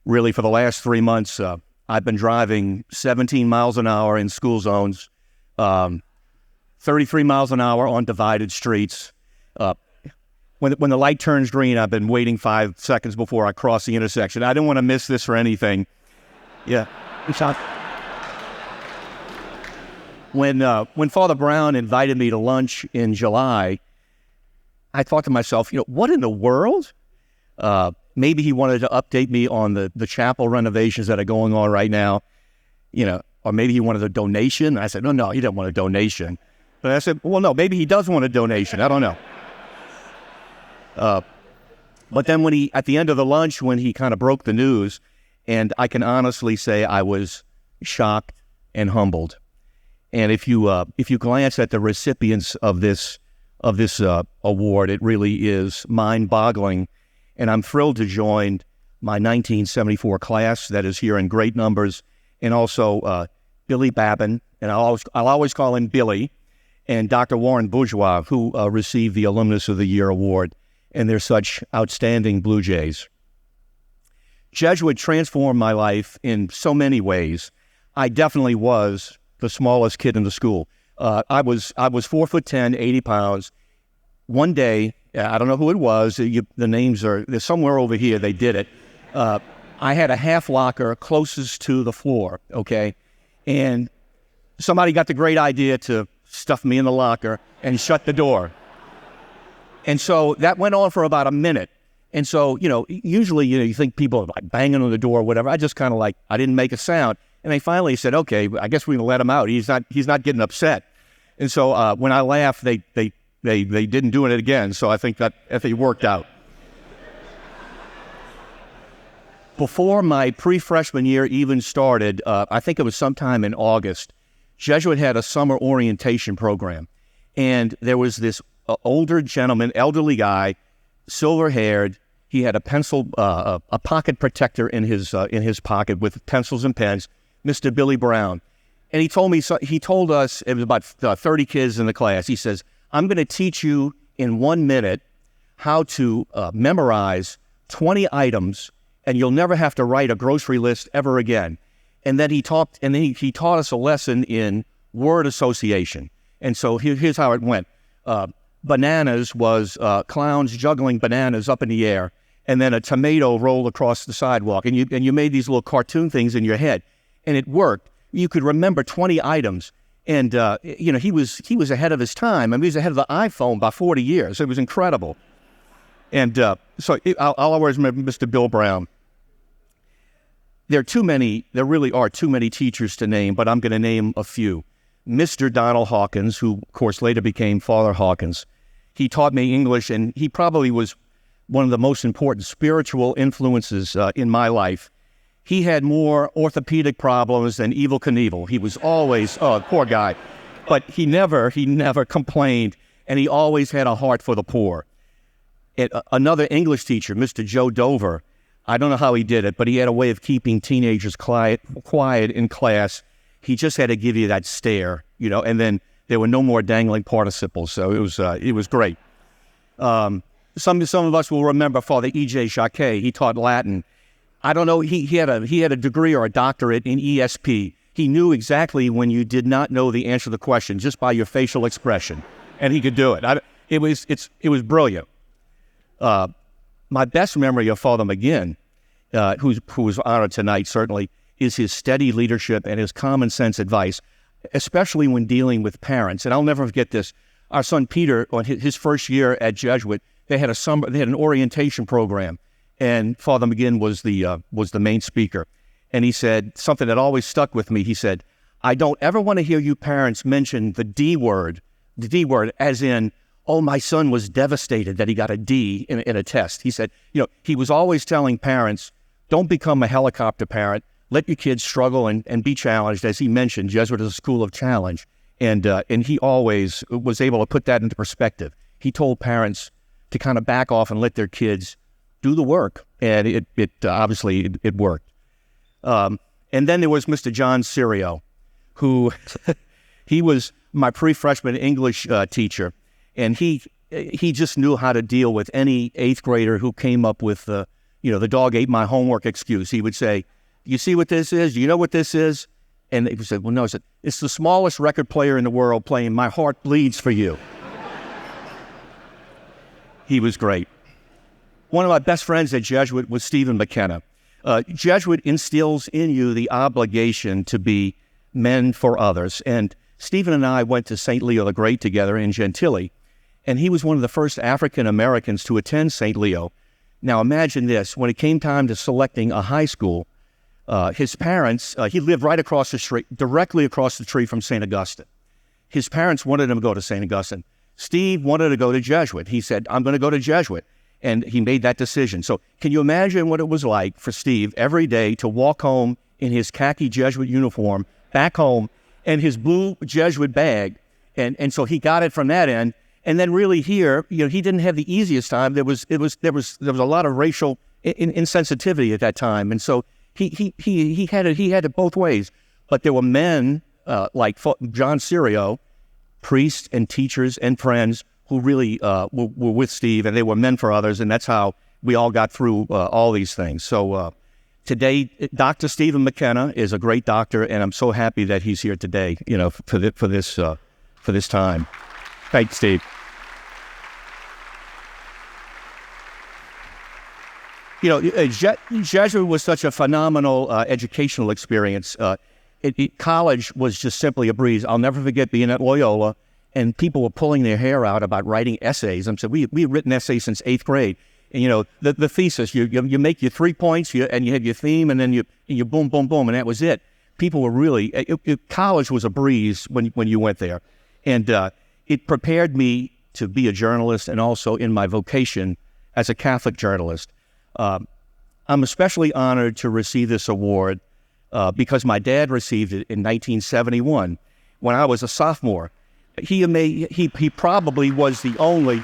really for the last 3 months, I've been driving 17 miles an hour in school zones, 33 miles an hour on divided streets. When the light turns green, I've been waiting 5 seconds before I cross the intersection. I didn't want to miss this for anything. Yeah. When Father Brown invited me to lunch in July, I thought to myself, what in the world? Maybe he wanted to update me on the chapel renovations that are going on right now, or maybe he wanted a donation. I said, no, he didn't want a donation. But I said, well, no, maybe he does want a donation. I don't know. But then at the end of the lunch, when he kind of broke the news, and I can honestly say I was shocked and humbled. And if you glance at the recipients of this award, it really is mind-boggling. And I'm thrilled to join my 1974 class that is here in great numbers, and also Billy Babin, and I'll always call him Billy, and Dr. Warren Bourgeois, who received the Alumnus of the Year award, and they're such outstanding Blue Jays. Jesuit transformed my life in so many ways. I definitely was the smallest kid in the school. I was 4'10", 80 pounds. One day, I don't know who it was. The names they're somewhere over here. They did it. I had a half locker closest to the floor, okay? And somebody got the great idea to stuff me in the locker and shut the door. And so that went on for about a minute. And so, usually, you think people are like banging on the door or whatever. I just kind of I didn't make a sound. And they finally said, okay, I guess we can let him out. He's not getting upset. And so when I laughed, they didn't do it again. So I think that it worked out. Before my pre-freshman year even started, I think it was sometime in August, Jesuit had a summer orientation program. And there was this older gentleman, elderly guy, silver-haired. He had a pocket protector in his pocket with pencils and pens, Mr. Billy Brown. And he told us, it was about 30 kids in the class, he says, I'm going to teach you in 1 minute how to memorize 20 items, and you'll never have to write a grocery list ever again. And then he taught us a lesson in word association. And so here's how it went. Bananas was clowns juggling bananas up in the air, and then a tomato rolled across the sidewalk. And you made these little cartoon things in your head, and it worked. You could remember 20 items. And, he was ahead of his time. I mean, he was ahead of the iPhone by 40 years. It was incredible. And so I'll always remember Mr. Bill Brown. There really are too many teachers to name, but I'm going to name a few. Mr. Donald Hawkins, who, of course, later became Father Hawkins. He taught me English, and he probably was one of the most important spiritual influences in my life. He had more orthopedic problems than Evel Knievel. He was always, poor guy. But he never complained, and he always had a heart for the poor. Another English teacher, Mr. Joe Dover, I don't know how he did it, but he had a way of keeping teenagers quiet in class. He just had to give you that stare, and then there were no more dangling participles. So it was great. Some of us will remember Father E.J. Jacquet. He taught Latin. I don't know, he had a degree or a doctorate in ESP. He knew exactly when you did not know the answer to the question just by your facial expression, and he could do it. It was brilliant. My best memory of Father McGinn, who was honored tonight certainly, is his steady leadership and his common sense advice, especially when dealing with parents. And I'll never forget this. Our son Peter, on his first year at Jesuit, they had an orientation program. And Father McGinn was the main speaker. And he said something that always stuck with me. He said, I don't ever want to hear you parents mention the D word as in, oh, my son was devastated that he got a D in a test. He said, he was always telling parents, don't become a helicopter parent. Let your kids struggle and be challenged. As he mentioned, Jesuit is a school of challenge. And he always was able to put that into perspective. He told parents to kind of back off and let their kids do the work, and it obviously worked. And then there was Mr. John Sirio, who he was my pre-freshman English teacher, and he just knew how to deal with any eighth grader who came up with the dog ate my homework excuse. He would say, you see what this is? Do you know what this is? And they would say, well, no. I said, it's the smallest record player in the world playing My Heart Bleeds for You. He was great. One of my best friends at Jesuit was Stephen McKenna. Jesuit instills in you the obligation to be men for others. And Stephen and I went to St. Leo the Great together in Gentilly, and he was one of the first African Americans to attend St. Leo. Now imagine this, when it came time to selecting a high school, his parents, he lived right across the street, directly across the street from St. Augustine. His parents wanted him to go to St. Augustine. Steve wanted to go to Jesuit. He said, I'm going to go to Jesuit. And he made that decision. So can you imagine what it was like for Steve every day to walk home in his khaki Jesuit uniform, back home, and his blue Jesuit bag? And so he got it from that end. And then really here, he didn't have the easiest time. There was a lot of racial insensitivity at that time. And so he had it both ways. But there were men like John Sirio, priests and teachers and friends who really were with Steve, and they were men for others, and that's how we all got through all these things. So today, Dr. Stephen McKenna is a great doctor, and I'm so happy that he's here today, for this time. Thanks, Steve. Jesuit was such a phenomenal educational experience. College was just simply a breeze. I'll never forget being at Loyola, and people were pulling their hair out about writing essays. I'm saying, we had written essays since 8th grade. And, the thesis, you make your 3 points, and you have your theme, and then you boom, boom, boom, and that was it. People were really, college was a breeze when you went there. And it prepared me to be a journalist, and also in my vocation as a Catholic journalist. I'm especially honored to receive this award because my dad received it in 1971 when I was a sophomore. He probably was the only.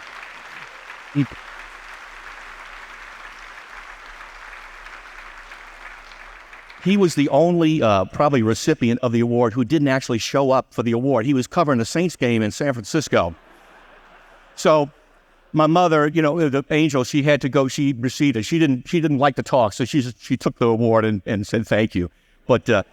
He was the only probably recipient of the award who didn't actually show up for the award. He was covering the Saints game in San Francisco. So my mother, the angel, she had to go. She received it. She didn't like to talk, so she took the award and said thank you. But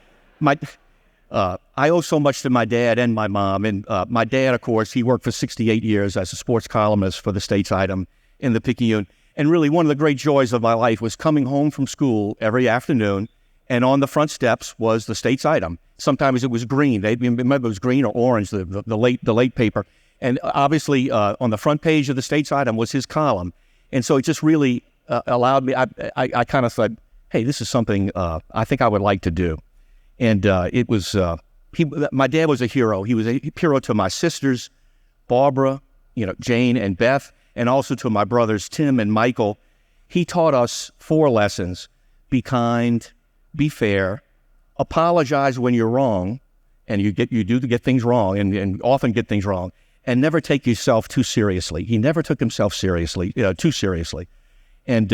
I owe so much to my dad and my mom. And my dad, of course, he worked for 68 years as a sports columnist for the States Item in the Picayune. And really, one of the great joys of my life was coming home from school every afternoon, and on the front steps was the States Item. Sometimes it was green. They remember it was green or orange, the late paper. And obviously, on the front page of the States Item was his column. And so it just really allowed me. I kind of thought, hey, this is something I think I would like to do. And it was, my dad was a hero. He was a hero to my sisters, Barbara, Jane and Beth, and also to my brothers, Tim and Michael. He taught us 4 lessons: be kind, be fair, apologize when you're wrong, and you do get things wrong and often get things wrong, and never take yourself too seriously. He never took himself too seriously. And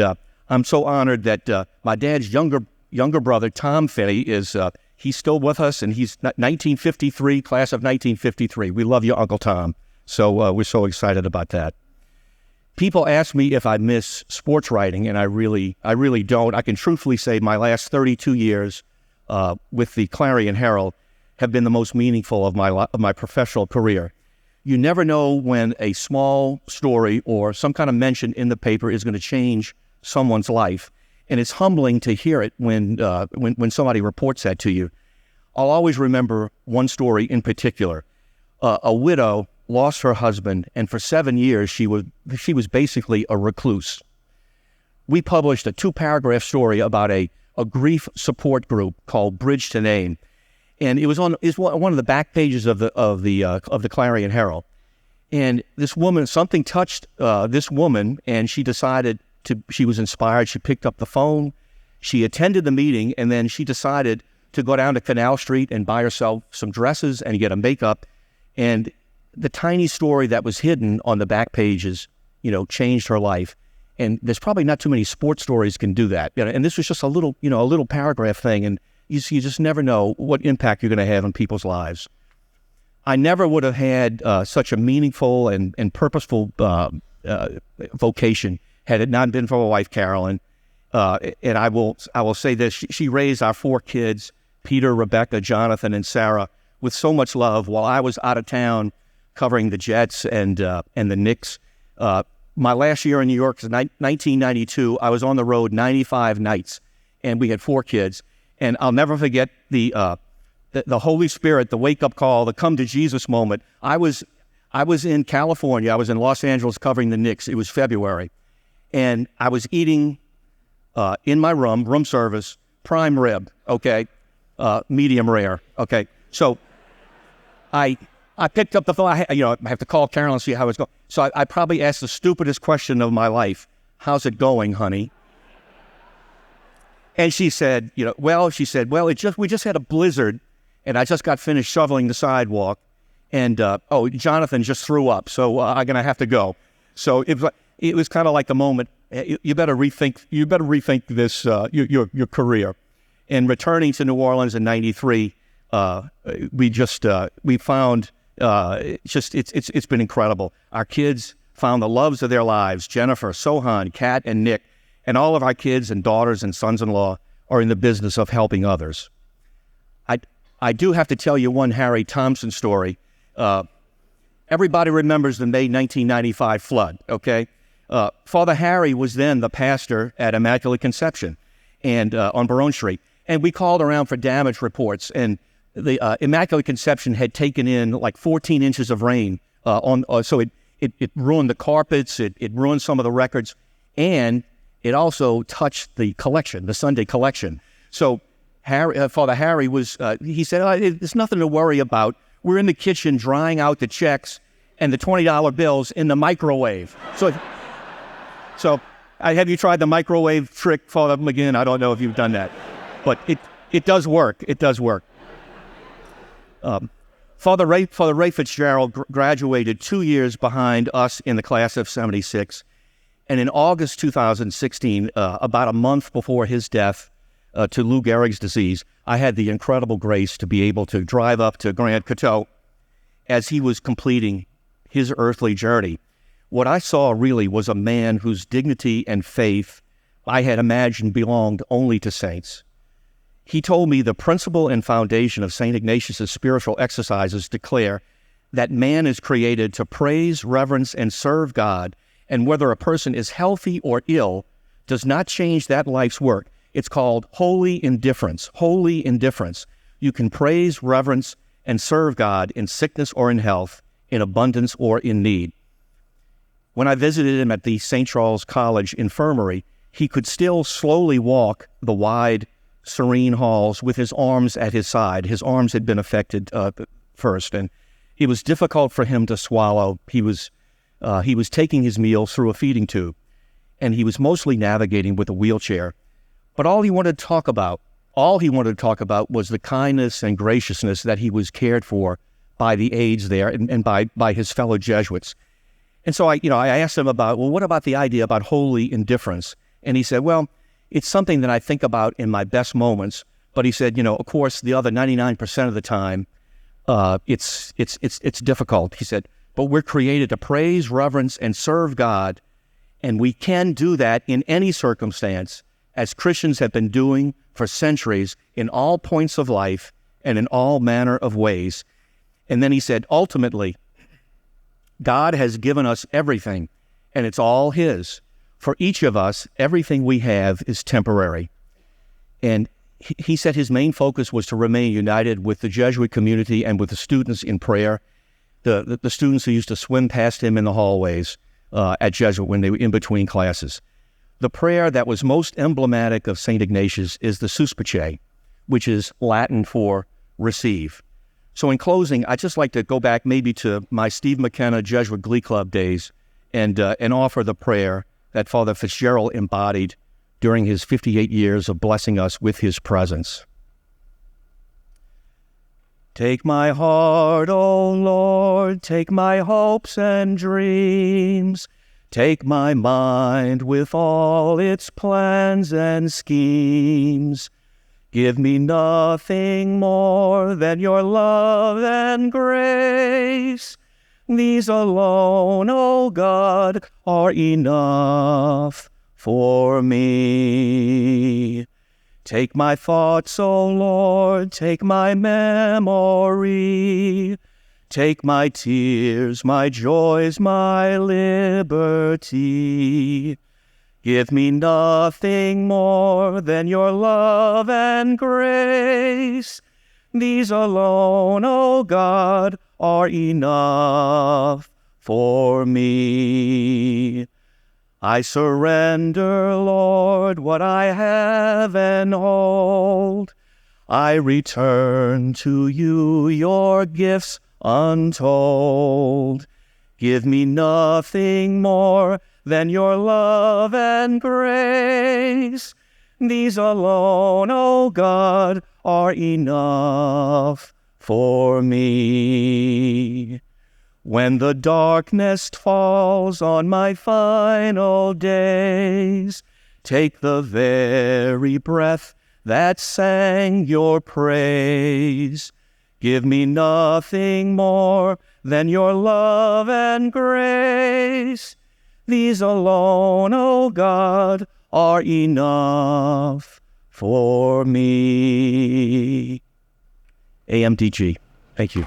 I'm so honored that my dad's younger brother, Tom Finney, he's still with us, and he's 1953, class of 1953. We love you, Uncle Tom. So we're so excited about that. People ask me if I miss sports writing, and I really don't. I can truthfully say my last 32 years with the Clarion Herald have been the most meaningful of my professional career. You never know when a small story or some kind of mention in the paper is going to change someone's life. And it's humbling to hear it when somebody reports that to you. I'll always remember one story in particular. A widow lost her husband, and for 7 years she was basically a recluse. We published a 2-paragraph story about a grief support group called Bridge to Name, and it was one of the back pages of the Clarion Herald. And this woman, something touched this woman, and she decided she was inspired. She picked up the phone, she attended the meeting, and then she decided to go down to Canal Street and buy herself some dresses and get a makeup. And the tiny story that was hidden on the back pages, changed her life. And there's probably not too many sports stories can do that. And this was just a little paragraph thing. And you just never know what impact you're going to have on people's lives. I never would have had such a meaningful and purposeful vocation had it not been for my wife, Carolyn. And I will say this: she raised our 4 kids, Peter, Rebecca, Jonathan, and Sarah, with so much love. While I was out of town covering the Jets and the Knicks, my last year in New York was 1992. I was on the road 95 nights, and we had 4 kids. And I'll never forget the Holy Spirit, the wake-up call, the come to Jesus moment. I was in California. I was in Los Angeles covering the Knicks. It was February. And I was eating in my room service, prime rib, okay, medium rare, okay. So I picked up the phone. I have to call Carol and see how it's going. So I probably asked the stupidest question of my life: "How's it going, honey?" And she said, well, we just had a blizzard, and I just got finished shoveling the sidewalk, and Jonathan just threw up, so I'm gonna have to go. So it was kind of like the moment. You better rethink this your career. And returning to New Orleans in '93, we found it's been incredible. Our kids found the loves of their lives: Jennifer, Sohan, Kat, and Nick. And all of our kids and daughters and sons-in-law are in the business of helping others. I do have to tell you one Harry Thompson story. Everybody remembers the May 1995 flood, okay? Father Harry was then the pastor at Immaculate Conception and on Baronne Street. And we called around for damage reports. And the Immaculate Conception had taken in like 14 inches of rain. So it ruined the carpets, it ruined some of the records, and it also touched the collection, the Sunday collection. So Father Harry he said, there's nothing to worry about. We're in the kitchen drying out the checks and the $20 bills in the microwave. So have you tried the microwave trick, Father McGinn? I don't know if you've done that, but it does work. It does work. Father Ray Fitzgerald graduated 2 years behind us in the class of '76. And in August 2016, about a month before his death to Lou Gehrig's disease, I had the incredible grace to be able to drive up to Grand Coteau as he was completing his earthly journey. What I saw really was a man whose dignity and faith I had imagined belonged only to saints. He told me the principle and foundation of St. Ignatius' spiritual exercises declare that man is created to praise, reverence, and serve God, and whether a person is healthy or ill does not change that life's work. It's called holy indifference. Holy indifference. You can praise, reverence, and serve God in sickness or in health, in abundance or in need. When I visited him at the St. Charles College Infirmary, he could still slowly walk the wide, serene halls with his arms at his side. His arms had been affected first, and it was difficult for him to swallow. He was taking his meals through a feeding tube, and he was mostly navigating with a wheelchair. But all he wanted to talk about was the kindness and graciousness that he was cared for by the aides there and by his fellow Jesuits. And so I asked him what about the idea about holy indifference? And he said, well, it's something that I think about in my best moments. But he said, of course, the other 99% of the time, it's difficult. He said, but we're created to praise, reverence, and serve God, and we can do that in any circumstance, as Christians have been doing for centuries in all points of life and in all manner of ways. And then he said, ultimately, God has given us everything, and it's all His. For each of us, everything we have is temporary. And he said his main focus was to remain united with the Jesuit community and with the students in prayer. The students who used to swim past him in the hallways at Jesuit when they were in between classes. The prayer that was most emblematic of St. Ignatius is the Susplice, which is Latin for receive. So in closing, I'd just like to go back maybe to my Steve McKenna Jesuit Glee Club days and offer the prayer that Father Fitzgerald embodied during his 58 years of blessing us with his presence. Take my heart, O Lord, take my hopes and dreams. Take my mind with all its plans and schemes. Give me nothing more than your love and grace. These alone, O God, are enough for me. Take my thoughts, O Lord, take my memory. Take my tears, my joys, my liberty. Give me nothing more than your love and grace. These alone, O God, are enough for me. I surrender, Lord, what I have and hold. I return to you your gifts untold. Give me nothing more than your love and grace. These alone, O God, are enough for me. When the darkness falls on my final days, take the very breath that sang your praise. Give me nothing more than your love and grace. These alone, O God, are enough for me. AMDG. Thank you.